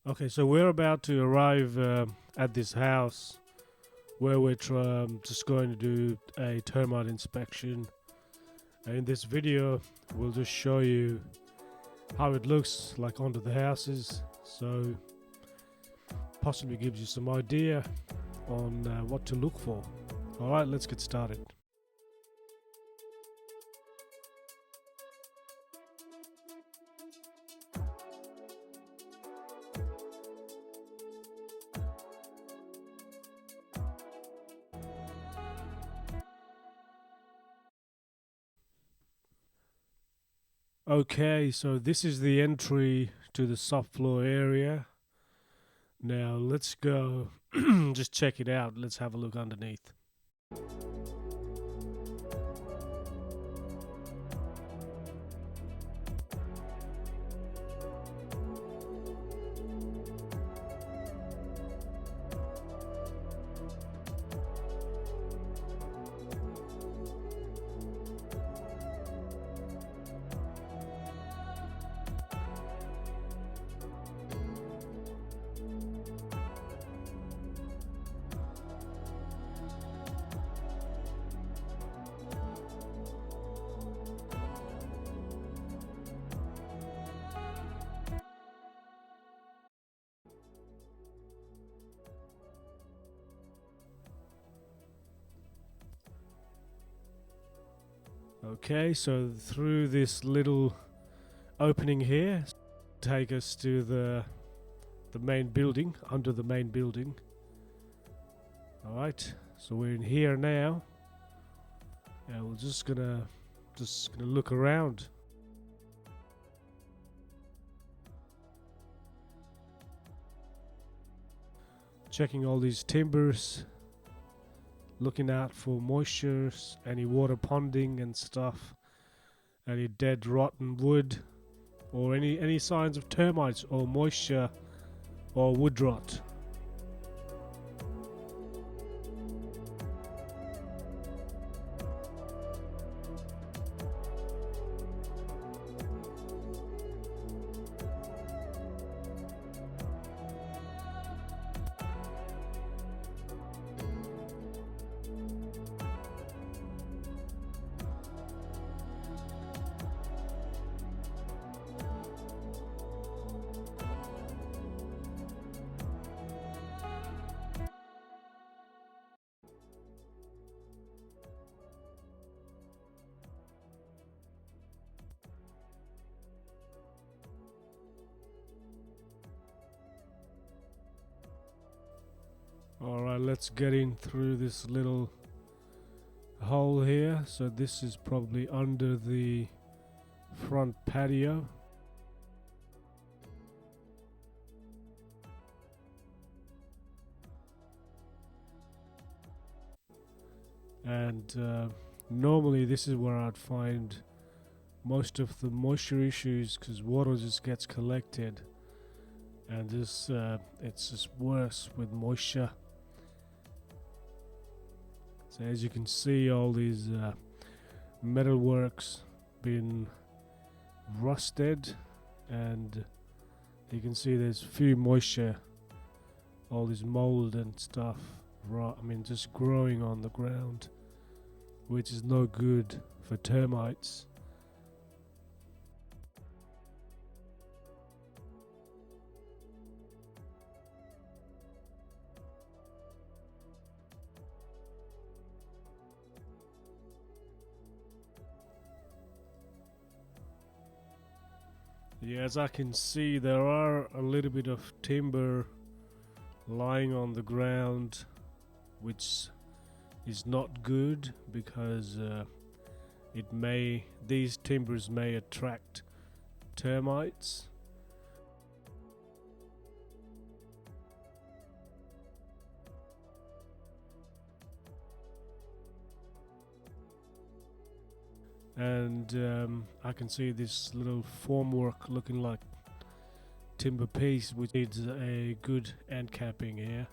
Okay, so we're about to arrive at this house where we're just going to do a termite inspection. And in this video, we'll just show you how it looks like under the houses, so possibly gives you some idea on what to look for. Alright, let's get started. Okay, so this is the entry to the subfloor area. Now let's go just check it out. Let's have a look underneath. Okay, so through this little opening here, take us to the main building, under the main building. Alright, so we're in here now. And we're just gonna look around. Checking all these timbers. Looking out for moisture, any water ponding and stuff, any dead rotten wood, or any signs of termites or moisture or wood rot. Alright, let's get in through this little hole here. So this is probably under the front patio. And normally this is where I'd find most of the moisture issues, because water just gets collected, and this it's just worse with moisture. So as you can see, all these metalworks been rusted, and you can see there's few moisture, all this mold and stuff, just growing on the ground, which is no good for termites. Yeah, as I can see, there are a little bit of timber lying on the ground, which is not good, because these timbers may attract termites. And I can see this little formwork looking like timber piece, which needs a good end capping here.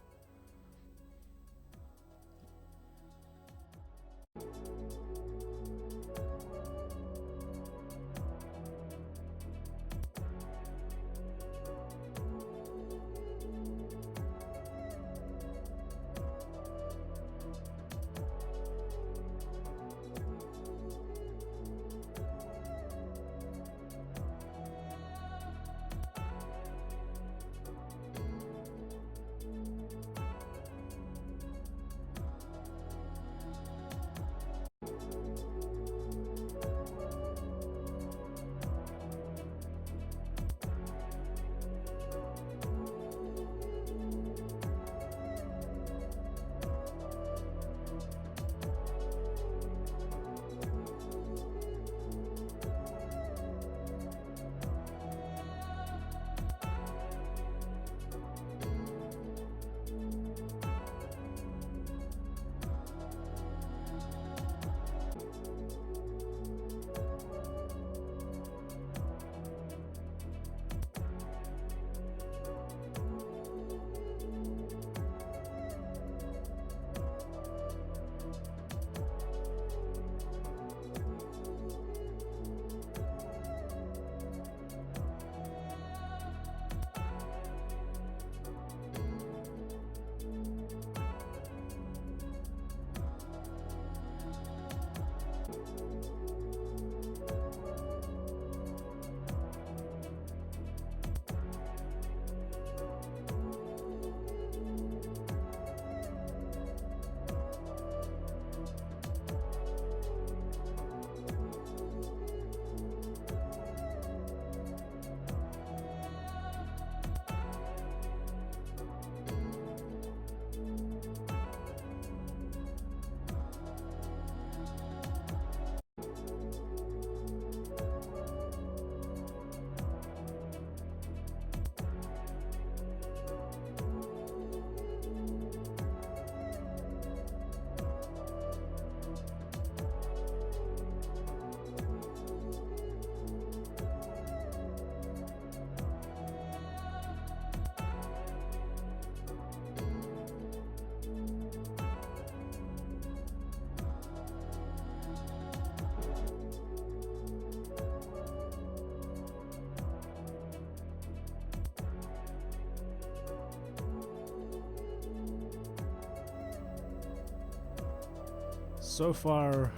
So far,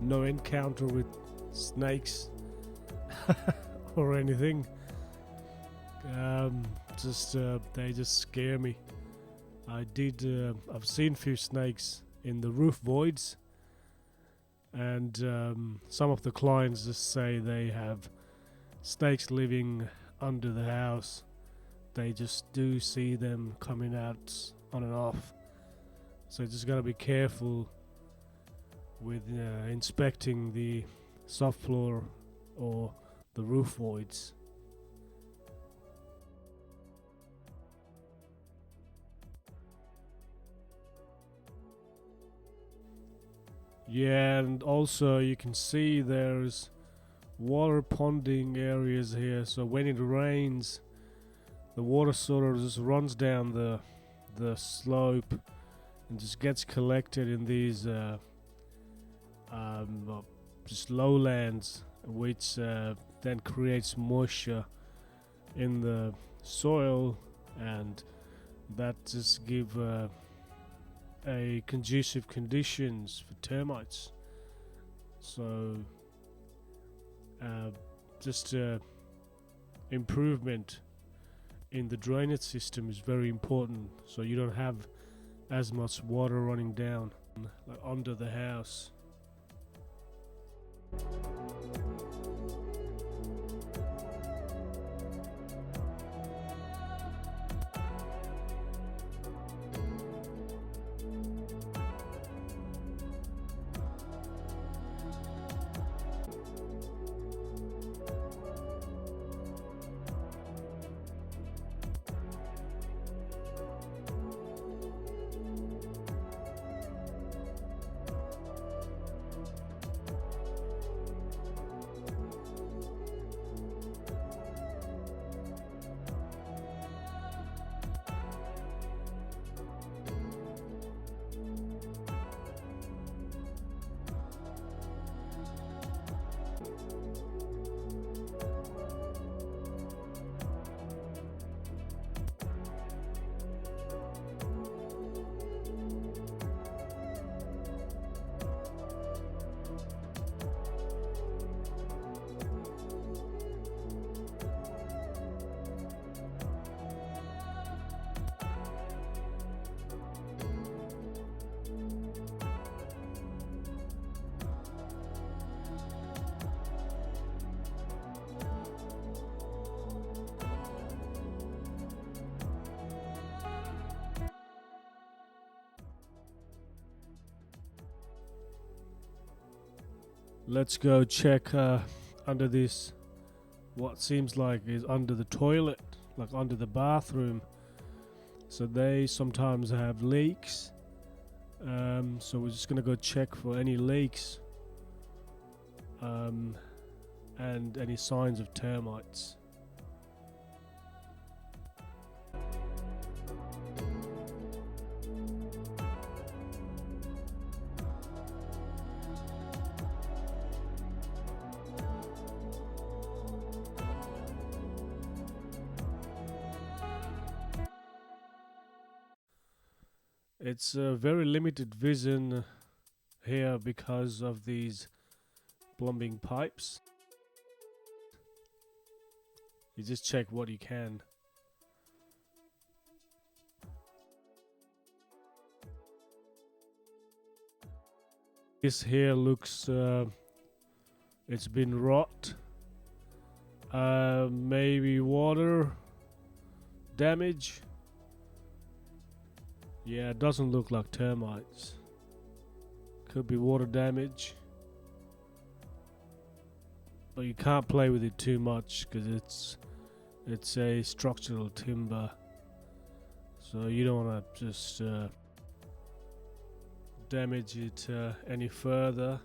no encounter with snakes or anything. They just scare me. I've seen few snakes in the roof voids, and some of the clients just say they have snakes living under the house. They just do see them coming out on and off. So you just gotta be careful with inspecting the subfloor or the roof voids. Yeah, and also you can see there's water ponding areas here, so when it rains the water sort of just runs down the slope and just gets collected in these just lowlands, which then creates moisture in the soil, and that just give a conducive conditions for termites. So just improvement in the drainage system is very important, so you don't have as much water running down like under the house. Let's go check under this, what seems like is under the toilet, like under the bathroom. So they sometimes have leaks, so we're just gonna go check for any leaks and any signs of termites. It's a very limited vision here because of these plumbing pipes. You just check what you can. This here looks, it's been rot. Maybe water damage. Yeah, it doesn't look like termites. Could be water damage. But you can't play with it too much because it's a structural timber. So you don't want to just damage it any further.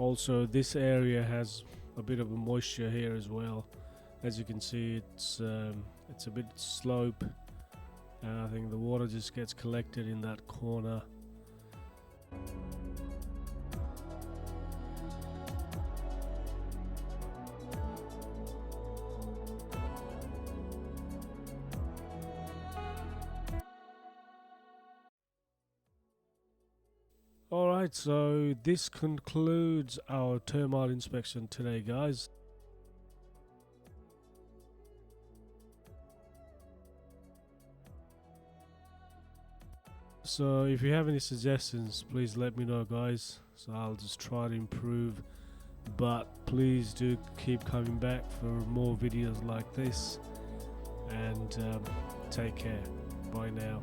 Also, this area has a bit of a moisture here as well. As you can see, it's a bit slope, and I think the water just gets collected in that corner. Alright, so this concludes our termite inspection today, guys. So if you have any suggestions, please let me know, guys. So I'll just try to improve. But please do keep coming back for more videos like this. And take care. Bye now.